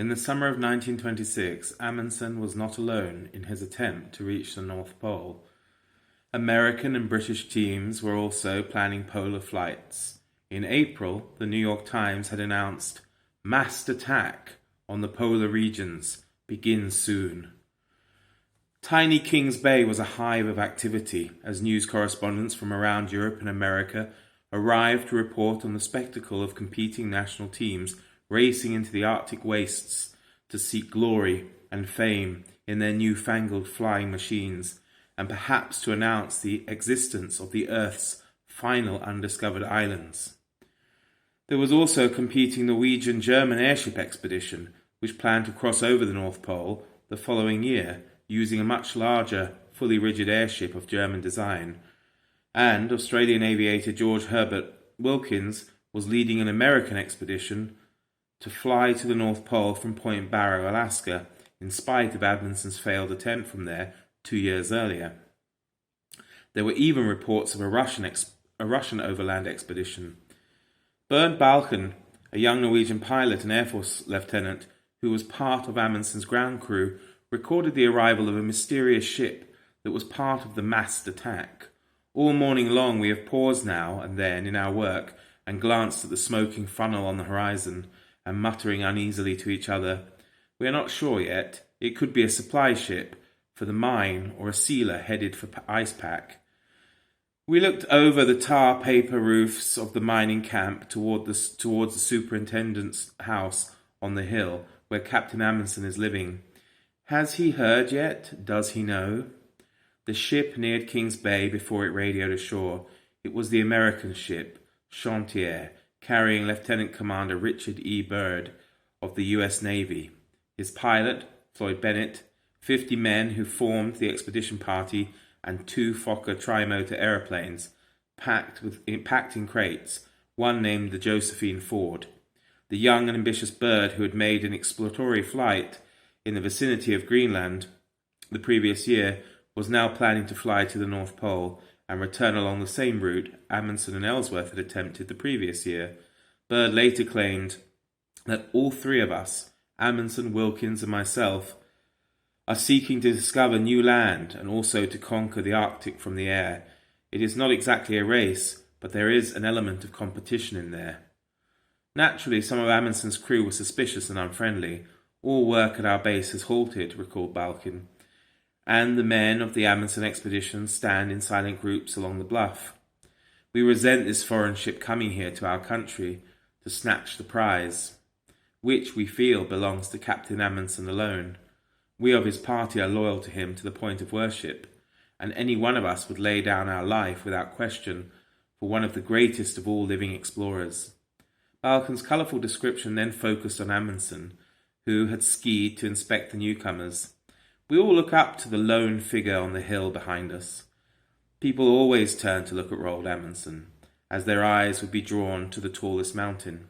In the summer of 1926, Amundsen was not alone in his attempt to reach the North Pole. American and British teams were also planning polar flights. In April, the New York Times had announced, "Massed attack on the polar regions begins soon." Tiny Kings Bay was a hive of activity as news correspondents from around Europe and America arrived to report on the spectacle of competing national teams racing into the Arctic wastes to seek glory and fame in their newfangled flying machines, and perhaps to announce the existence of the Earth's final undiscovered islands. There was also a competing Norwegian-German airship expedition, which planned to cross over the North Pole the following year using a much larger, fully rigid airship of German design, and Australian aviator George Herbert Wilkins was leading an American expedition to fly to the North Pole from Point Barrow, Alaska, in spite of Amundsen's failed attempt from there 2 years earlier. There were even reports of a Russian overland expedition. Bernd Balchen, a young Norwegian pilot and Air Force lieutenant who was part of Amundsen's ground crew, recorded the arrival of a mysterious ship that was part of the massed attack. All morning long we have paused now and then in our work and glanced at the smoking funnel on the horizon and muttering uneasily to each other, "We are not sure yet. It could be a supply ship for the mine or a sealer headed for ice pack." We looked over the tar paper roofs of the mining camp towards the superintendent's house on the hill where Captain Amundsen is living. Has he heard yet? Does he know? The ship neared Kings Bay before it radioed ashore. It was the American ship, Chantier, carrying Lieutenant Commander Richard E. Byrd of the U.S. Navy. His pilot, Floyd Bennett, 50 men who formed the expedition party, and 2 Fokker trimotor aeroplanes, packed in crates, one named the Josephine Ford. The young and ambitious Byrd, who had made an exploratory flight in the vicinity of Greenland the previous year, was now planning to fly to the North Pole and return along the same route Amundsen and Ellsworth had attempted the previous year. Byrd later claimed that all 3 of us, Amundsen, Wilkins, and myself, are seeking to discover new land and also to conquer the Arctic from the air. It is not exactly a race, but there is an element of competition in there. Naturally, some of Amundsen's crew were suspicious and unfriendly. "All work at our base has halted," recalled Balchen, "and the men of the Amundsen expedition stand in silent groups along the bluff. We resent this foreign ship coming here to our country to snatch the prize, which we feel belongs to Captain Amundsen alone. We of his party are loyal to him to the point of worship, and any one of us would lay down our life without question for one of the greatest of all living explorers." Balchen's colourful description then focused on Amundsen, who had skied to inspect the newcomers. "We all look up to the lone figure on the hill behind us. People always turn to look at Roald Amundsen, as their eyes would be drawn to the tallest mountain.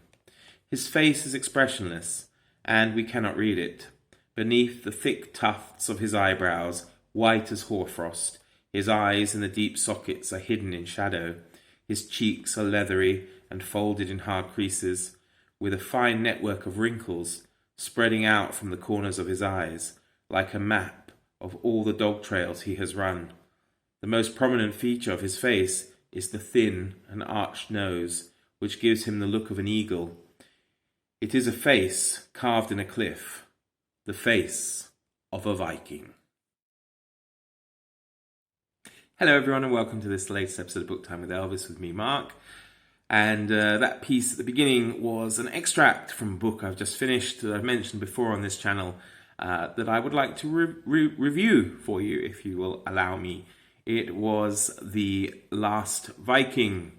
His face is expressionless, and we cannot read it. Beneath the thick tufts of his eyebrows, white as hoarfrost, his eyes in the deep sockets are hidden in shadow. His cheeks are leathery and folded in hard creases, with a fine network of wrinkles spreading out from the corners of his eyes, like a map of all the dog trails he has run. The most prominent feature of his face is the thin and arched nose, which gives him the look of an eagle. It is a face carved in a cliff, the face of a Viking." Hello everyone and welcome to this latest episode of Book Time with Elvis with me, Mark. And that piece at the beginning was an extract from a book I've just finished that I've mentioned before on this channel that I would like to review for you, if you will allow me. It was The Last Viking,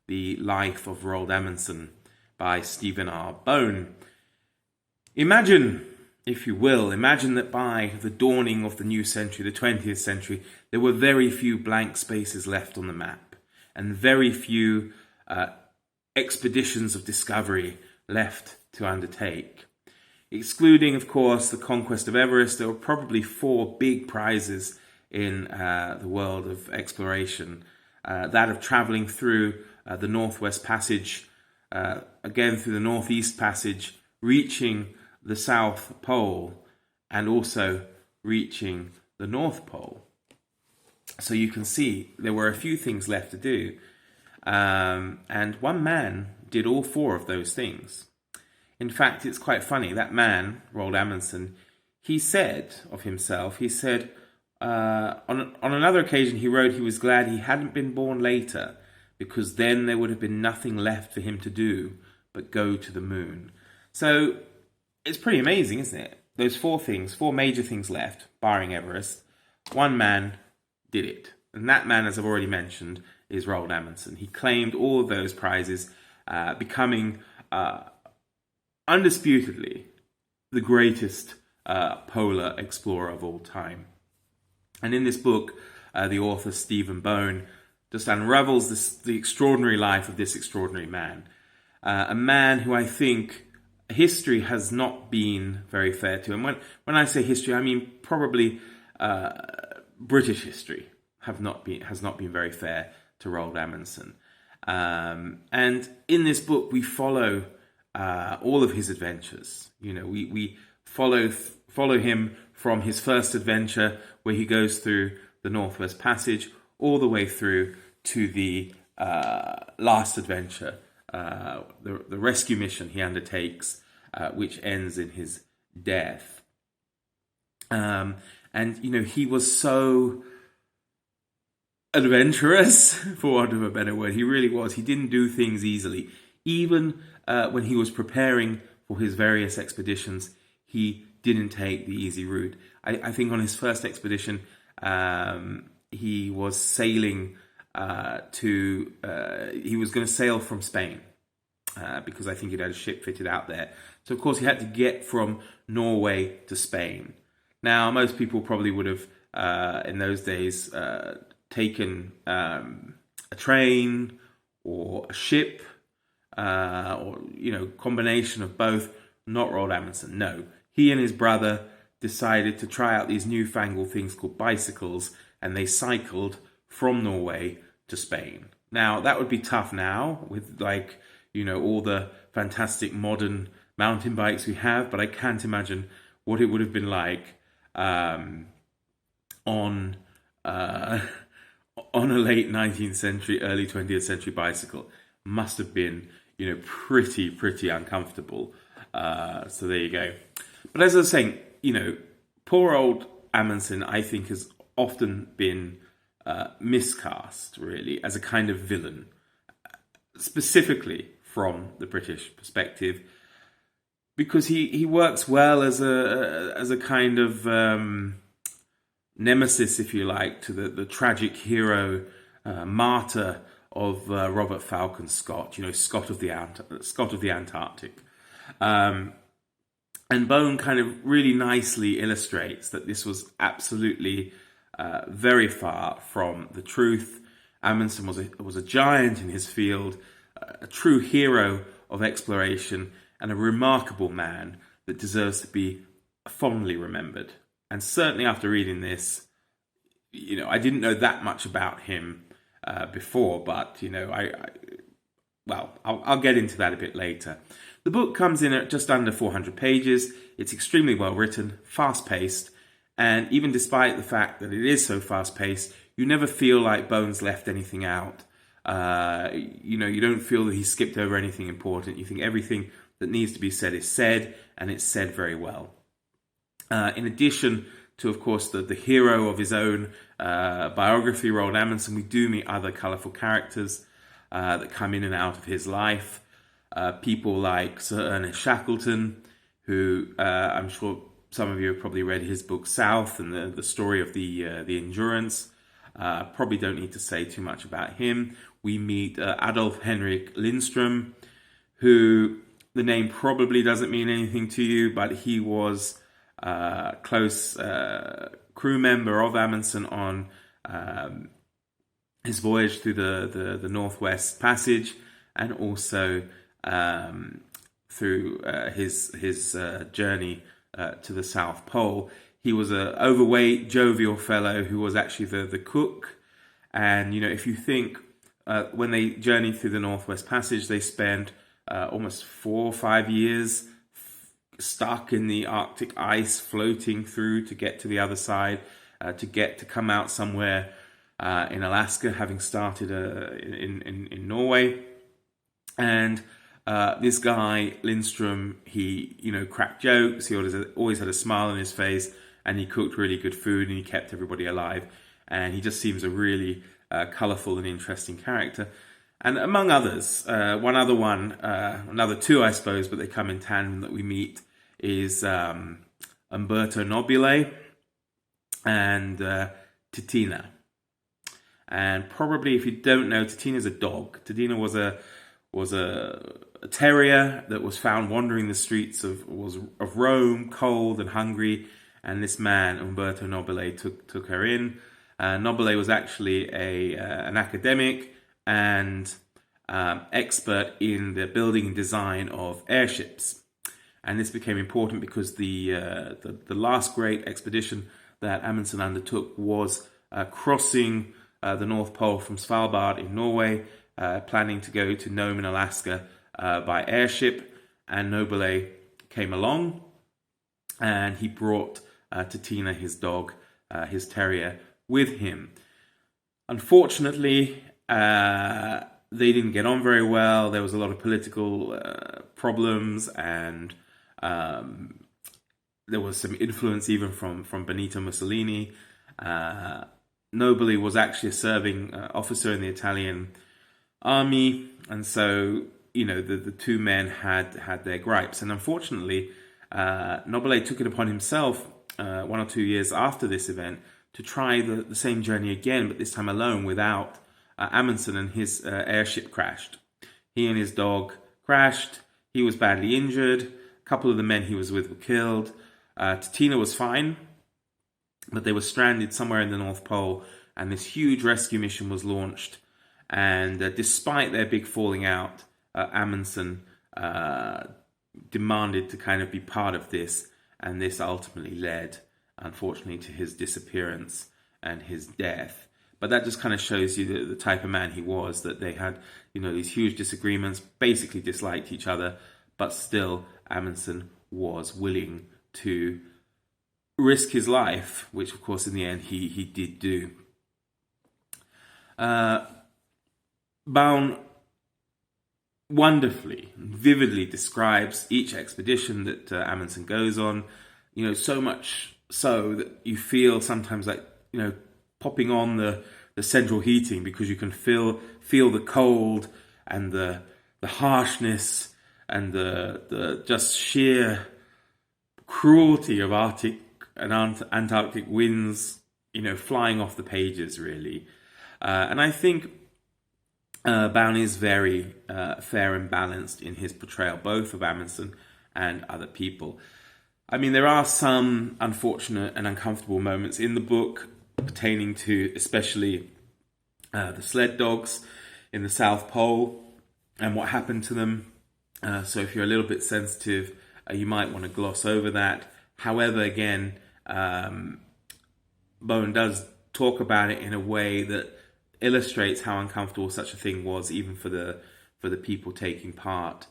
The Life of Roald Amundsen by Stephen R. Bown. Imagine, if you will, imagine that by the dawning of the new century, the 20th century, there were very few blank spaces left on the map and very few expeditions of discovery left to undertake. Excluding, of course, the conquest of Everest, there were probably 4 big prizes in the world of exploration. That of travelling through the Northwest Passage, again through the Northeast Passage, reaching the South Pole and also reaching the North Pole. So you can see there were a few things left to do. And one man did all four of those things. In fact, it's quite funny. That man, Roald Amundsen, he said of himself, he said, on another occasion he wrote he was glad he hadn't been born later, because then there would have been nothing left for him to do but go to the moon. So it's pretty amazing, isn't it? Those four major things left, barring Everest. One man did it. And that man, as I've already mentioned, is Roald Amundsen. He claimed all of those prizes, becoming undisputedly the greatest polar explorer of all time. And in this book, the author Stephen Bown just unravels the extraordinary life of this extraordinary man. A man who I think history has not been very fair to. And when I say history, I mean probably British history has not been very fair to Roald Amundsen. And in this book, we follow all of his adventures. You know, we follow him from his first adventure, where he goes through the Northwest Passage, all the way through to the last adventure, the rescue mission he undertakes, which ends in his death. And, you know, he was so adventurous, for want of a better word. He really was. He didn't do things easily. Even when he was preparing for his various expeditions, he didn't take the easy route. I think on his first expedition, he was sailing he was going to sail from Spain, because I think he'd had a ship fitted out there. So, of course, he had to get from Norway to Spain. Now, most people probably would have, in those days, taken a train or a ship, or, you know, combination of both. Not Roald Amundsen. No, he and his brother decided to try out these newfangled things called bicycles, and they cycled from Norway to Spain. Now, that would be tough now with, like, you know, all the fantastic modern mountain bikes we have, but I can't imagine what it would have been like on a late 19th century, early 20th century bicycle. Must have been, you know, pretty uncomfortable. So there you go. But as I was saying, you know, poor old Amundsen, I think, has often been miscast, really, as a kind of villain, specifically from the British perspective, because he works well as a kind of nemesis, if you like, to the tragic hero, martyr of Robert Falcon Scott, you know, Scott of the Antarctic. And Bown kind of really nicely illustrates that this was absolutely very far from the truth. Amundsen was a giant in his field, a true hero of exploration, and a remarkable man that deserves to be fondly remembered. And certainly after reading this, you know, I didn't know that much about him before, but, you know, I'll get into that a bit later. The book comes in at just under 400 pages. It's extremely well written, fast-paced, and even despite the fact that it is so fast-paced, you never feel like Bown's left anything out. You know, you don't feel that he skipped over anything important. You think everything that needs to be said is said, and it's said very well. In addition to, of course, the hero of his own biography, Roald Amundsen, we do meet other colourful characters that come in and out of his life. People like Sir Ernest Shackleton, who I'm sure some of you have probably read his book South and the story of the Endurance. Probably don't need to say too much about him. We meet Adolf Henrik Lindström, who the name probably doesn't mean anything to you, but he was close crew member of Amundsen on his voyage through the Northwest Passage, and also through his journey to the South Pole. He was an overweight, jovial fellow who was actually the cook. And, you know, if you think when they journeyed through the Northwest Passage, they spent almost 4 or 5 years stuck in the Arctic ice, floating through to get to the other side, to come out somewhere in Alaska, having started in Norway. And this guy Lindstrom, he cracked jokes. He always had a smile on his face, and he cooked really good food, and he kept everybody alive. And he just seems a really colourful and interesting character. And among others, another two, I suppose, but they come in tandem that we meet, is Umberto Nobile and Titina. And probably, if you don't know, Titina's a dog. Titina was a terrier that was found wandering the streets of Rome, cold and hungry. And this man, Umberto Nobile, took her in. Nobile was actually an academic and expert in the building and design of airships. And this became important because the last great expedition that Amundsen undertook was crossing the North Pole from Svalbard in Norway, planning to go to Nome in Alaska by airship. And Nobile came along, and he brought Titina, his dog, his terrier, with him. Unfortunately, they didn't get on very well. There was a lot of political problems, and there was some influence even from Benito Mussolini. Nobile was actually a serving officer in the Italian army, and so the two men had their gripes. And unfortunately, Nobile took it upon himself 1 or 2 years after this event to try the same journey again, but this time alone without Amundsen, and his airship crashed. He and his dog crashed. He was badly injured. A couple of the men he was with were killed. Titina was fine, but they were stranded somewhere in the North Pole, and this huge rescue mission was launched. And despite their big falling out, Amundsen demanded to kind of be part of this, and this ultimately led, unfortunately, to his disappearance and his death. But that just kind of shows you the type of man he was, that they had, these huge disagreements, basically disliked each other, but still Amundsen was willing to risk his life, which of course in the end he did do. Bown wonderfully, vividly describes each expedition that Amundsen goes on, so much so that you feel sometimes like, popping on the central heating, because you can feel the cold and the harshness and the just sheer cruelty of Arctic and Antarctic winds, flying off the pages, really. And I think Bown is very fair and balanced in his portrayal, both of Amundsen and other people. I mean, there are some unfortunate and uncomfortable moments in the book pertaining to especially the sled dogs in the South Pole and what happened to them. So if you're a little bit sensitive, you might want to gloss over that. However, again, Bown does talk about it in a way that illustrates how uncomfortable such a thing was, even for the people taking part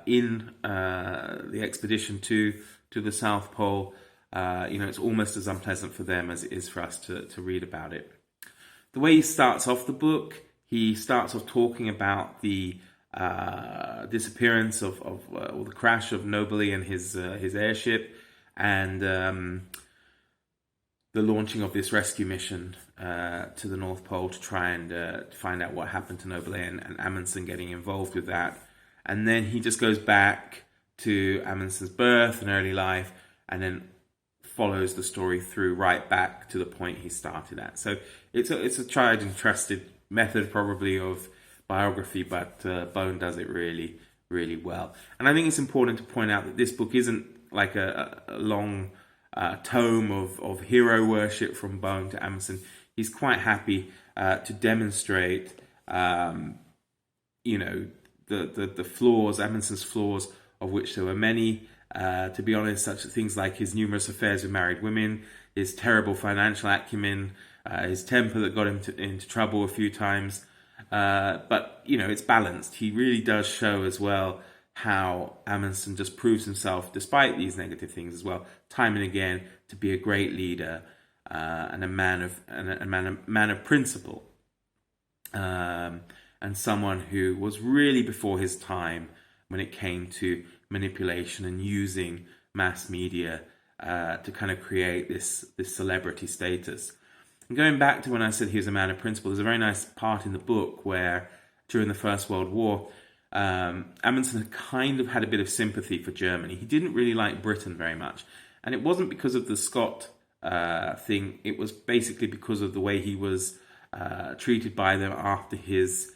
in the expedition to the South Pole. It's almost as unpleasant for them as it is for us to read about it. The way he starts off the book, he starts off talking about the disappearance or the crash of Nobile and his airship, and the launching of this rescue mission to the North Pole to try and find out what happened to Nobile, and Amundsen getting involved with that. And then he just goes back to Amundsen's birth and early life, and then follows the story through right back to the point he started at. So it's a tried and trusted method, probably, of biography, but Bown does it really, really well. And I think it's important to point out that this book isn't like a long tome of hero worship from Bown to Amundsen. He's quite happy to demonstrate, the flaws, Amundsen's flaws, of which there were many. To be honest, such things like his numerous affairs with married women, his terrible financial acumen, his temper that got him into trouble a few times. But, it's balanced. He really does show as well how Amundsen just proves himself, despite these negative things as well, time and again, to be a great leader and a man of principle, and someone who was really before his time when it came to manipulation and using mass media to kind of create this celebrity status. And going back to when I said he was a man of principle, there's a very nice part in the book where during the First World War, Amundsen had kind of had a bit of sympathy for Germany. He didn't really like Britain very much. And it wasn't because of the Scott thing. It was basically because of the way he was treated by them after his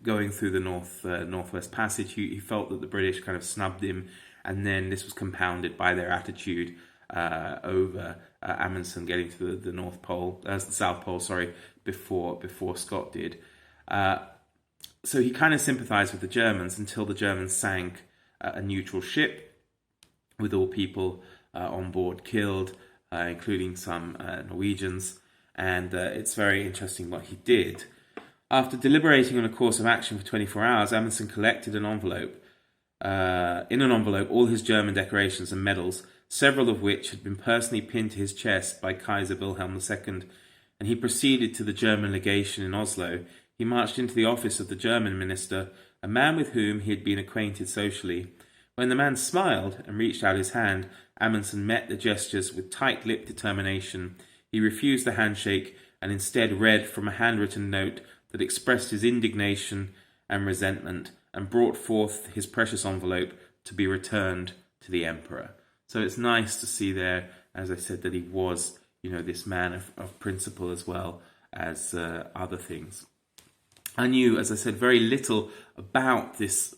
going through the Northwest Passage. He felt that the British kind of snubbed him. And then this was compounded by their attitude over Amundsen getting to the North Pole, the South Pole, before Scott did. So he kind of sympathised with the Germans until the Germans sank a neutral ship with all people on board killed, including some Norwegians. And it's very interesting what he did. After deliberating on a course of action for 24 hours, Amundsen collected an envelope. In an envelope, all his German decorations and medals, several of which had been personally pinned to his chest by Kaiser Wilhelm II, and he proceeded to the German legation in Oslo. He marched into the office of the German minister, a man with whom he had been acquainted socially. When the man smiled and reached out his hand, Amundsen met the gestures with tight-lipped determination. He refused the handshake and instead read from a handwritten note that expressed his indignation and resentment, and brought forth his precious envelope to be returned to the emperor. So it's nice to see there, as I said, that he was, this man of principle as well as other things. I knew, as I said, very little about this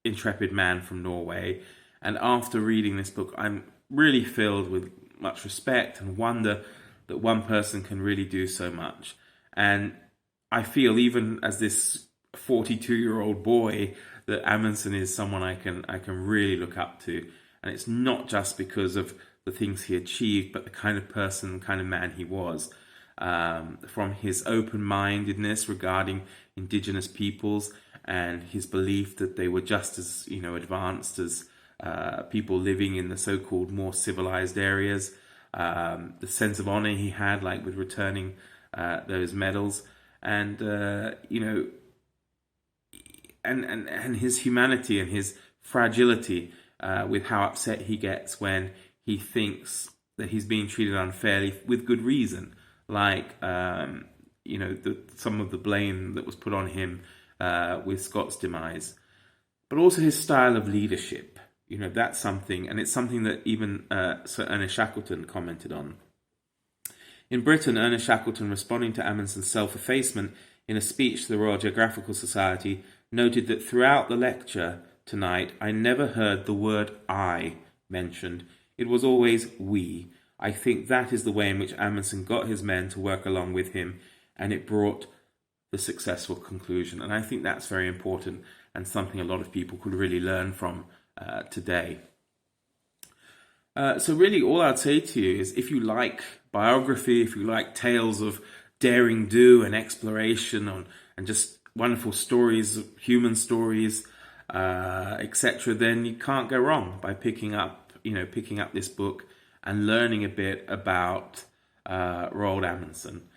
intrepid man from Norway, and after reading this book, I'm really filled with much respect and wonder that one person can really do so much. And I feel, even as this 42-year-old boy, that Amundsen is someone I can really look up to. And it's not just because of the things he achieved, but the kind of person, kind of man he was. From his open-mindedness regarding indigenous peoples and his belief that they were just as advanced as people living in the so-called more civilized areas. The sense of honor he had, like with returning those medals, and and his humanity and his fragility with how upset he gets when he thinks that he's being treated unfairly with good reason, like some of the blame that was put on him with Scott's demise, but also his style of leadership. That's something, and it's something that even Sir Ernest Shackleton commented on. In Britain, Ernest Shackleton, responding to Amundsen's self-effacement in a speech to the Royal Geographical Society, noted that throughout the lecture tonight, I never heard the word I mentioned. It was always we. I think that is the way in which Amundsen got his men to work along with him, and it brought the successful conclusion. And I think that's very important and something a lot of people could really learn from today. So really all I'd say to you is, if you like biography, if you like tales of daring do and exploration and just wonderful stories, human stories, etc., then you can't go wrong by picking up this book and learning a bit about Roald Amundsen.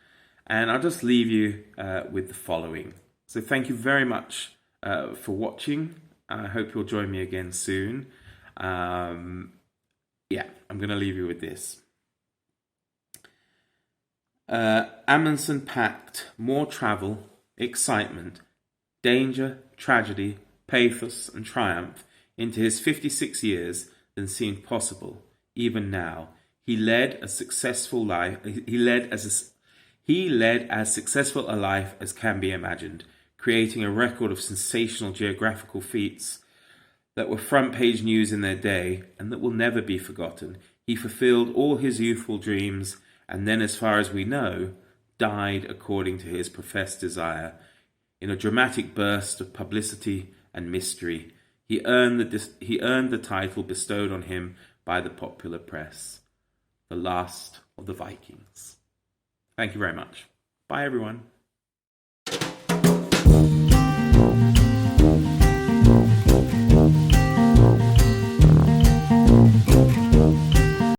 And I'll just leave you with the following. So thank you very much for watching. I hope you'll join me again soon. I'm going to leave you with this. Amundsen packed more travel, excitement, danger, tragedy, pathos, and triumph into his 56 years than seemed possible even now. He led as successful a life as can be imagined, creating a record of sensational geographical feats that were front-page news in their day and that will never be forgotten. He fulfilled all his youthful dreams and then, as far as we know, died according to his professed desire. In a dramatic burst of publicity and mystery, he earned the title bestowed on him by the popular press, the Last of the Vikings. Thank you very much. Bye, everyone.